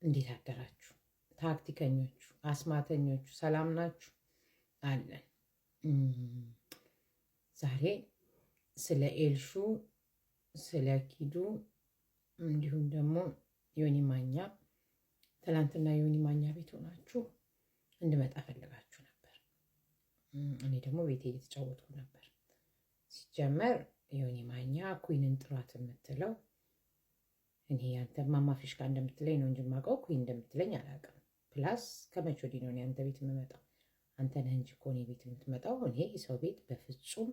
እንዴት አደራችሁ? ታክቲከኞቹ፣ አስማተኞቹ ሰላም ናችሁ? አለን። ዛሬ ስለ ኤልሹ፣ ስለ ኪዱ እንዲሁም ደግሞ ዮኒ ማኛ ትናንትና ዮኒ ማኛ ቤት ሆናችሁ እንድመጣ ፈልጋችሁ ነበር። እኔ ደግሞ ቤቴ እየተጫወትኩ ነበር። ሲጀመር ዮኒ ማኛ ኩይንን ጥሯት የምትለው እኔ ያንተ ማማ ፊሽካ እንደምትለኝ ነው እንጂ የማውቀው ኩይን እንደምትለኝ አላውቅም። ፕላስ ከመቼ ወዲህ ነው አንተ ቤት የምመጣው? አንተ ነህ እንጂ እኮ እኔ ቤት የምትመጣው። እኔ ሰው ቤት በፍጹም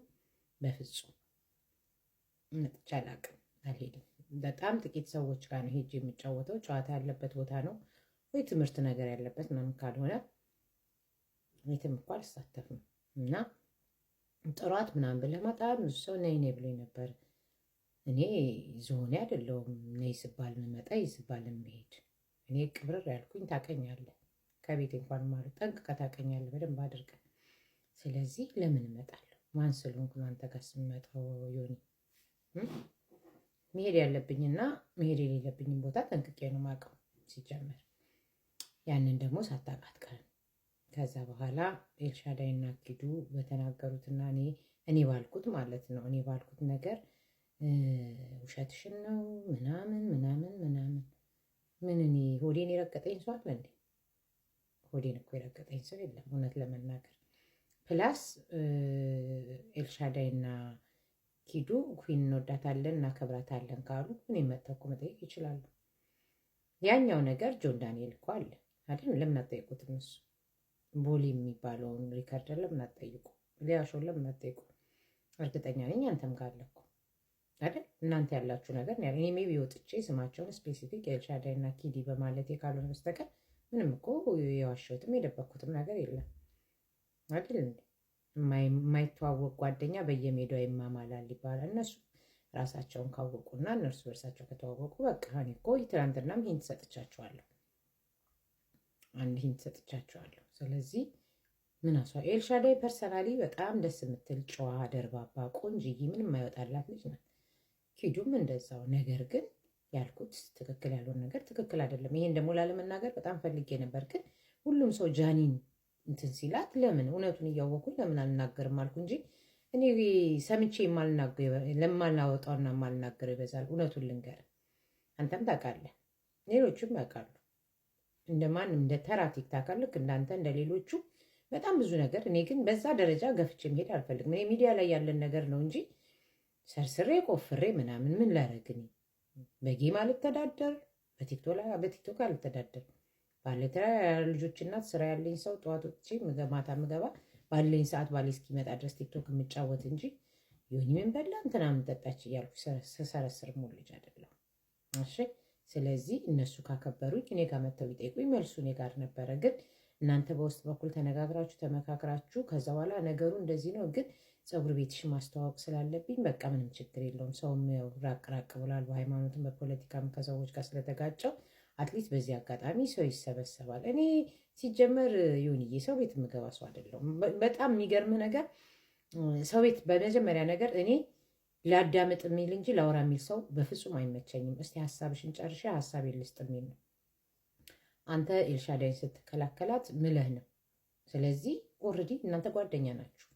መጥቼ አላውቅም፣ አልሄድም። በጣም ጥቂት ሰዎች ጋር ነው ሄጄ የምጫወተው። ጨዋታ ያለበት ቦታ ነው ወይ ትምህርት ነገር ያለበት ምናምን ካልሆነ ቤትም እኮ አልሳተፍም። እና ጥሯት ምናምን ብለህ በጣም ብዙ ሰው ነይ ነይ ብሎኝ ነበር። እኔ ዞኔ አይደለሁም ነይ ስባል የምመጣ ይስባል የምሄድ። እኔ ቅብርር ያልኩኝ ታውቀኛለህ፣ ከቤት እንኳን ማለት ጠንቅቀህ ታውቀኛለህ በደንብ አድርገህ። ስለዚህ ለምን እመጣለሁ? ማን ስለሆንኩ ነው አንተ ጋር ስመጣው? ዮኒ መሄድ ያለብኝና መሄድ የሌለብኝን ቦታ ጠንቅቄ ነው የማውቀው ሲጀመር። ያንን ደግሞ ሳታውቃት ቀን ከዛ በኋላ ኤልሻዳይ እና ኪዱ በተናገሩትና እኔ ባልኩት ማለት ነው እኔ ባልኩት ነገር ውሸትሽን ነው ምናምን ምን እኔ ሆዴን የረገጠኝ ሰው አለ እንዴ? ሆዴን እኮ የረገጠኝ ሰው የለም እውነት ለመናገር። ፕላስ ኤልሻዳይ እና ኪዱ ኩን እንወዳታለን እናከብራታለን ካሉ እኔ መጥተው እኮ መጠየቅ ይችላሉ። ያኛው ነገር ጆን ዳንኤል እኮ አለ አይደል? ለምን አትጠይቁትም? እሱ ቦሊ የሚባለውን ሪከርደር ለምን አትጠይቁ? ሊያሾን ለምን አትጠይቁ? እርግጠኛ ነኝ አንተም ካለ እኮ አይደል? እናንተ ያላችሁ ነገር ነው። እኔ ሜቢ ወጥቼ ስማቸውን ስፔሲፊክ ኤልሻዳይ እና ኪዲ በማለት ካልሆነ በስተቀር ምንም እኮ የዋሸሁትም የደበኩትም ነገር የለም አይደል? የማይተዋወቅ ጓደኛ በየሜዳው ይማማላል ይባላል። እነሱ ራሳቸውን ካወቁና እነርሱ በርሳቸው ከተዋወቁ በቃ እኔ እኮ ትናንትናም ሂንት ሰጥቻቸዋለሁ፣ አንድ ሂንት ሰጥቻቸዋለሁ። ስለዚህ ምን ኤልሻዳይ ፐርሰናሊ በጣም ደስ የምትል ጨዋ፣ ደርባባ፣ ቆንጅዬ ምንም አይወጣላት ልጅ ናት። ኪዱም እንደዛው። ነገር ግን ያልኩት ትክክል ያልሆነ ነገር ትክክል አይደለም። ይሄን ደግሞ ላለመናገር በጣም ፈልጌ ነበር፣ ግን ሁሉም ሰው ጃኒን እንትን ሲላት ለምን እውነቱን እያወኩኝ ለምን አልናገርም አልኩ እንጂ እኔ ሰምቼ ለማናወጣውና የማልናገረው ይበዛል። እውነቱን ልንገር፣ አንተም ታውቃለህ፣ ሌሎቹም ያውቃሉ። እንደማንም እንደ ተራ ቲክታከር ልክ እንዳንተ እንደ ሌሎቹ በጣም ብዙ ነገር። እኔ ግን በዛ ደረጃ ገፍቼ መሄድ አልፈልግም። እኔ ሚዲያ ላይ ያለን ነገር ነው እንጂ ሰርስሬ ቆፍሬ ምናምን ምን ላረግኝ? በጌም አልተዳደር፣ በቲክቶክ አልተዳደር። ባለተራ ልጆች እናት ስራ ያለኝ ሰው ጠዋት ወጥቼ ማታ ምገባ ባለኝ ሰዓት ባሌ እስኪመጣ ድረስ ቲክቶክ የምጫወት እንጂ ዮኒ ምን በላ እንትና ምን ጠጣች እያልኩ ስሰረስር ሙሉ ልጅ አይደለሁም። እሺ፣ ስለዚህ እነሱ ካከበሩኝ እኔ ጋር መተው ቢጠይቁኝ መልሱ እኔ ጋር ነበረ። ግን እናንተ በውስጥ በኩል ተነጋግራችሁ ተመካክራችሁ ከዛ በኋላ ነገሩ እንደዚህ ነው፣ ግን ፀጉር ቤትሽ ማስተዋወቅ ስላለብኝ በቃ ምንም ችግር የለውም። ሰውም ያው ራቅ ብሏል፣ በሃይማኖትም በፖለቲካም ከሰዎች ጋር ስለተጋጨው አትሊስት በዚህ አጋጣሚ ሰው ይሰበሰባል። እኔ ሲጀመር ዮኒዬ ሰው ቤት የምገባ ሰው አይደለሁም። በጣም የሚገርም ነገር ሰው ቤት በመጀመሪያ ነገር እኔ ላዳምጥ የሚል እንጂ ላውራ የሚል ሰው በፍጹም አይመቸኝም። እስቲ ሀሳብሽን ጨርሻ ሀሳብ ልስጥ የሚል ነው። አንተ ኤልሻዳይን ስትከላከላት ምለህ ነው። ስለዚህ ኦልሬዲ እናንተ ጓደኛ ናችሁ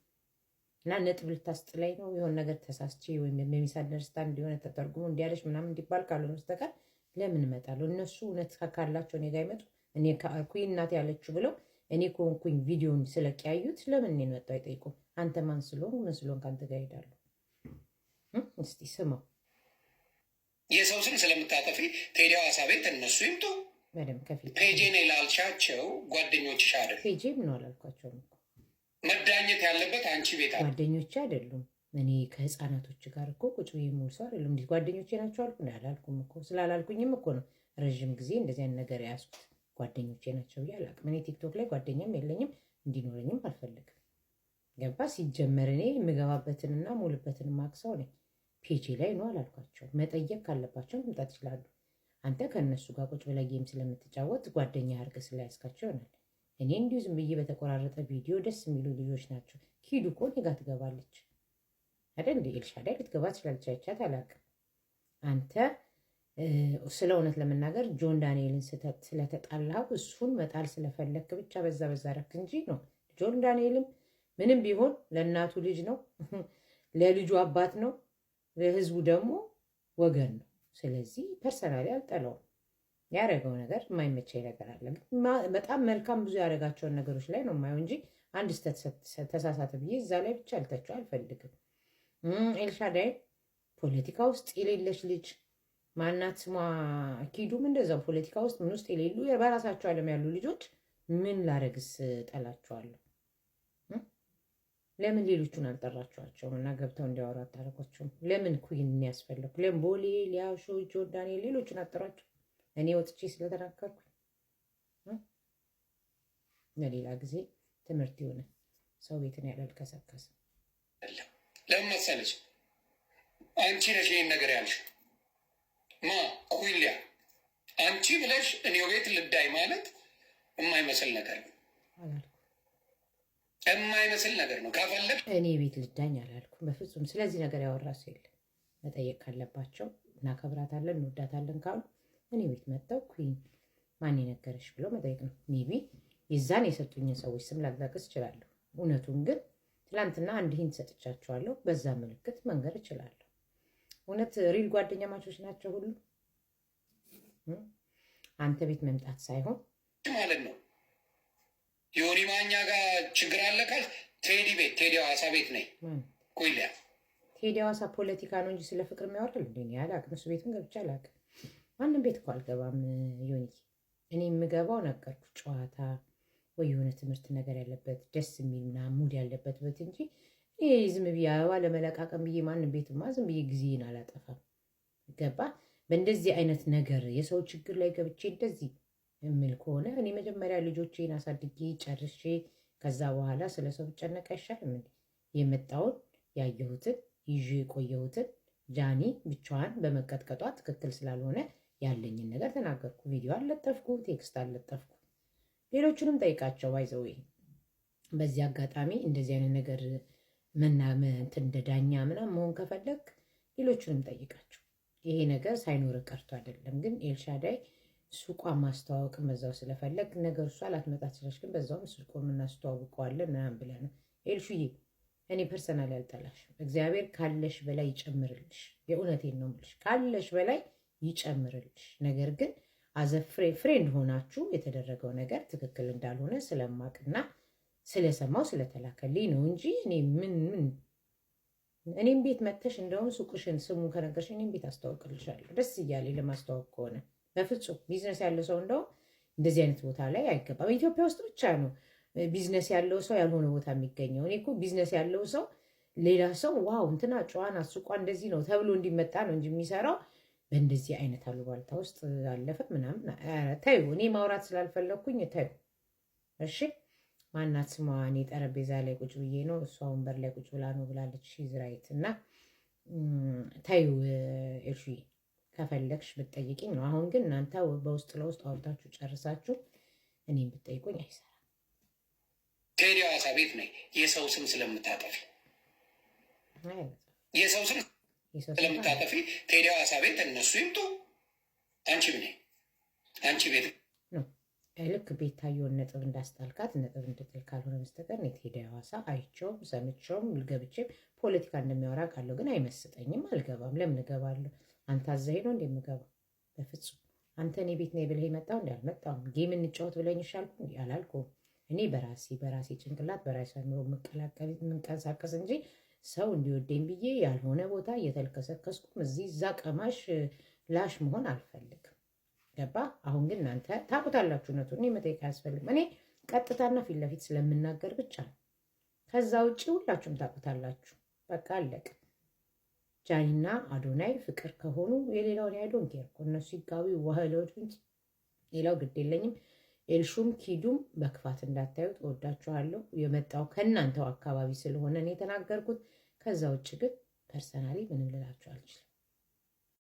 እና ነጥብ ልታስጥለኝ ነው የሆነ ነገር ተሳስቼ ወይም በሚስ አንደርስታንድ እንዲሆነ ተተርጉሞ እንዲያለሽ ምናምን እንዲባል ካልሆነ በስተቀር ለምን እመጣለሁ? እነሱ እውነት ካላቸው እኔ ጋር ይመጡ። እኔ ኩኝ እናት ያለችው ብለው እኔ ከሆንኩኝ ቪዲዮን ስለቀያዩት ለምን እኔን መጣው አይጠይቁም? አንተ ማን ስለሆን ምን ስለሆን ከአንተ ጋር ይሄዳሉ? እስቲ ስማው። የሰው ስም ስለምታጠፊ ቴዲ ሐዋሳ ቤት እነሱ ይምጡ። በደምብ ከፊት ፔጄን ላልሻቸው ጓደኞችሽ አይደሉም። ፔጄ ምን አላልኳቸውም እኮ መዳኘት ያለበት አንቺ ቤት አለ። ጓደኞቼ አይደሉም። እኔ ከህፃናቶች ጋር እኮ ቁጭ ብዬ የምውል ሰው አይደለም። እንዲህ ጓደኞቼ ናቸው አልኩ አላልኩም እኮ። ስላላልኩኝም እኮ ነው ረዥም ጊዜ እንደዚህ አይነት ነገር የያዝኩት። ጓደኞቼ ናቸው ብዬ አላውቅም። እኔ ቲክቶክ ላይ ጓደኛም የለኝም፣ እንዲኖረኝም አልፈልግም። ገባ? ሲጀመር እኔ የምገባበትንና ሙልበትን ማቅሰው ነኝ። ፔጄ ላይ ነው አላልኳቸው። መጠየቅ ካለባቸው መምጣት ይችላሉ። አንተ ከእነሱ ጋር ቁጭ ብለህ ጌም ስለምትጫወት ጓደኛ አድርገህ ስላያዝካቸው ይሆናል። እኔ እንዲሁ ዝም ብዬ በተቆራረጠ ቪዲዮ ደስ የሚሉ ልጆች ናቸው። ኪዱ እኮ እኔ ጋር ትገባለች አይደል? እንደ ኤልሻዳይ ልትገባ ትችላለች፣ አይቻት አላውቅም። አንተ ስለ እውነት ለመናገር ጆን ዳንኤልን ስለተጣላው እሱን መጣል ስለፈለክ ብቻ በዛ ረክ እንጂ ነው። ጆን ዳንኤልም ምንም ቢሆን ለእናቱ ልጅ ነው፣ ለልጁ አባት ነው፣ ለህዝቡ ደግሞ ወገን ነው። ስለዚህ ፐርሰናሊ አልጠላውም። ያደረገው ነገር የማይመቸኝ ነገር አለ። በጣም መልካም ብዙ ያደረጋቸውን ነገሮች ላይ ነው የማየው እንጂ አንድ ተሳሳተ ብዬ እዛ ላይ ብቻ አልተቸው አልፈልግም። ኤልሻዳይ ፖለቲካ ውስጥ የሌለች ልጅ ማናት ስሟ ኪዱም እንደዛው ፖለቲካ ውስጥ ምን ውስጥ የሌሉ በራሳቸው ዓለም ያሉ ልጆች ምን ላረግስ ጠላቸዋለሁ? ለምን ሌሎቹን አልጠራቸዋቸውም እና ገብተው እንዲያወሩ አታረጓቸውም? ለምን ኩይን ያስፈለጉ? ለምን ቦሌ ሊያሾ ጆን ዳንኤል ሌሎቹን አጠሯቸው? እኔ ወጥቼ ስለተናገርኩኝ ለሌላ ጊዜ ትምህርት የሆነ ሰው ቤትን ያላልከሰከሰ ለምን መሰለች አንቺ ነሽ ይህን ነገር ያልሽ ኩይሊያ አንቺ ብለሽ እኔው ቤት ልዳይ ማለት የማይመስል ነገር ነው። የማይመስል ነገር ነው። ካፈለግ እኔ ቤት ልዳኝ አላልኩም በፍጹም። ስለዚህ ነገር ያወራ ሰው የለም። መጠየቅ ካለባቸው እናከብራታለን እንወዳታለን ካሉ እኔ ቤት መጥተው ኩን ማን የነገረሽ ብለው መጠየቅ ነው። ሜቢ የዛን የሰጡኝን ሰዎች ስም ላልጠቅስ እችላለሁ። እውነቱን ግን ትላንትና አንድ ሂንት ሰጥቻቸዋለሁ። በዛ ምልክት መንገር እችላለሁ። እውነት ሪል ጓደኛ ማቾች ናቸው ሁሉ አንተ ቤት መምጣት ሳይሆን ማለት ነው። ዮኒ ማኛ ጋር ችግር አለ ካል ቴዲ ቤት ቴዲ ሐዋሳ ቤት ነኝ ኩይሊያ ቴዲ ሐዋሳ ፖለቲካ ነው እንጂ ስለ ፍቅር የሚያወራል እንዴ? አላውቅም። እሱ ቤትም ገብቼ አላውቅም። ማንም ቤት እኮ አልገባም ዮኒ። እኔ የምገባው ነገርኩ ጨዋታ ወይ የሆነ ትምህርት ነገር ያለበት ደስ የሚልና ሙድ ያለበት በት እንጂ ይሄ ዝም ብዬ አበባ ለመለቃቀም ብዬ ማንም ቤትማ ዝም ብዬ ጊዜን አላጠፋም። ገባ? በእንደዚህ አይነት ነገር የሰው ችግር ላይ ገብቼ እንደዚህ የምል ከሆነ እኔ መጀመሪያ ልጆቼን አሳድጌ ጨርሼ ከዛ በኋላ ስለ ሰው ብጨነቅ አይሻልም እንዴ? የመጣውን ያየሁትን ይዤ የቆየሁትን ጃኒ ብቻዋን በመቀጥቀጧ ትክክል ስላልሆነ ያለኝን ነገር ተናገርኩ። ቪዲዮ አልለጠፍኩ፣ ቴክስት አልለጠፍኩ። ሌሎቹንም ጠይቃቸው ባይዘው። በዚህ አጋጣሚ እንደዚህ አይነት ነገር እንደ ዳኛ ምናምን መሆን ከፈለግ ሌሎቹንም ጠይቃቸው። ይሄ ነገር ሳይኖር ቀርቶ አይደለም። ግን ኤልሻዳይ ሱቋን ማስተዋወቅ በዛው ስለፈለግ ነገር እሷ ላትመጣ ትችላለች። ግን በዛውም ሱቁን እናስተዋውቀዋለን ምናምን ብለህ ነው። ኤልሹዬ እኔ ፐርሰናል ያልጠላሽም። እግዚአብሔር ካለሽ በላይ ይጨምርልሽ። የእውነቴን ነው የምልሽ፣ ካለሽ በላይ ይጨምርልሽ። ነገር ግን አዘ ፍሬንድ ሆናችሁ የተደረገው ነገር ትክክል እንዳልሆነ ስለማቅና ስለሰማው ስለተላከልኝ ነው እንጂ እኔ እኔም ቤት መተሽ እንደውም ሱቁሽን ስሙን ከነገርሽ እኔም ቤት አስተዋውቅልሻለሁ። ደስ እያለ ለማስተዋወቅ ከሆነ በፍጹም ቢዝነስ ያለው ሰው እንደው እንደዚህ አይነት ቦታ ላይ አይገባም። ኢትዮጵያ ውስጥ ብቻ ነው ቢዝነስ ያለው ሰው ያልሆነ ቦታ የሚገኘው። እኔ እኮ ቢዝነስ ያለው ሰው ሌላ ሰው ዋው እንትና ጨዋና ሱቋ እንደዚህ ነው ተብሎ እንዲመጣ ነው እንጂ የሚሰራው በእንደዚህ አይነት አሉባልታ ውስጥ አለፈ ምናምን። ተዩ፣ እኔ ማውራት ስላልፈለግኩኝ ተዩ። እሺ ማናት ስሟ? እኔ ጠረጴዛ ላይ ቁጭ ብዬ ነው እሷ ወንበር ላይ ቁጭ ብላ ነው ብላለች። ሺዝራይት እና ተዩ እሺ፣ ከፈለግሽ ብትጠይቂኝ ነው። አሁን ግን እናንተ በውስጥ ለውስጥ አውርታችሁ ጨርሳችሁ እኔም ብትጠይቁኝ አይሰራም። ቴዲ ሐዋሳ ቤት ነኝ። የሰው ስም ስለምታጠፊ የሰው ስም ስለምታጠፊ ቴዲ ሐዋሳ ቤት እነሱ ይምጡ። አንቺ ምን አንቺ ቤት ነው ልክ ቤታየውን ነጥብ እንዳስጣልካት ነጥብ እንድትል ካልሆነ በስተቀር ቴዲ ሐዋሳ አይቼውም ሰምቼውም ገብቼም ፖለቲካ እንደሚያወራ ቃለሁ፣ ግን አይመስጠኝም። አልገባም። ለምን እገባለሁ? አንተ አዛኝ ነው እንደምገባው? በፍጹም። አንተ እኔ ቤት ነኝ ብለህ መጣው እንዴ? አልመጣሁም። ጌም እንጫወት ብለኝ ይሻልኩ እንዴ? አላልኩም። እኔ በራሴ ጭንቅላት በራሴ አእምሮ የምንቀሳቀስ እንጂ ሰው እንዲወደኝ ብዬ ያልሆነ ቦታ እየተልከሰከስኩም እዚህ እዛ ቀማሽ ላሽ መሆን አልፈልግም። ገባ? አሁን ግን እናንተ ታውቁታላችሁ እውነቱን። እኔ መጠየቅ አያስፈልግም። እኔ ቀጥታና ፊት ለፊት ስለምናገር ብቻ ነው። ከዛ ውጭ ሁላችሁም ታውቁታላችሁ። በቃ አለቅ። ጃኒና አዶናይ ፍቅር ከሆኑ የሌላውን ያይዶን ኬር እኮ እነሱ ይጋቡ ይዋህለዱ እንጂ ሌላው ግድ የለኝም። ኤልሹም ኪዱም በክፋት እንዳታዩት፣ እወዳችኋለሁ። የመጣው ከእናንተው አካባቢ ስለሆነ እኔ የተናገርኩት። ከዛ ውጭ ግን ፐርሰናሊ ምንም ልላችሁ አልችልም።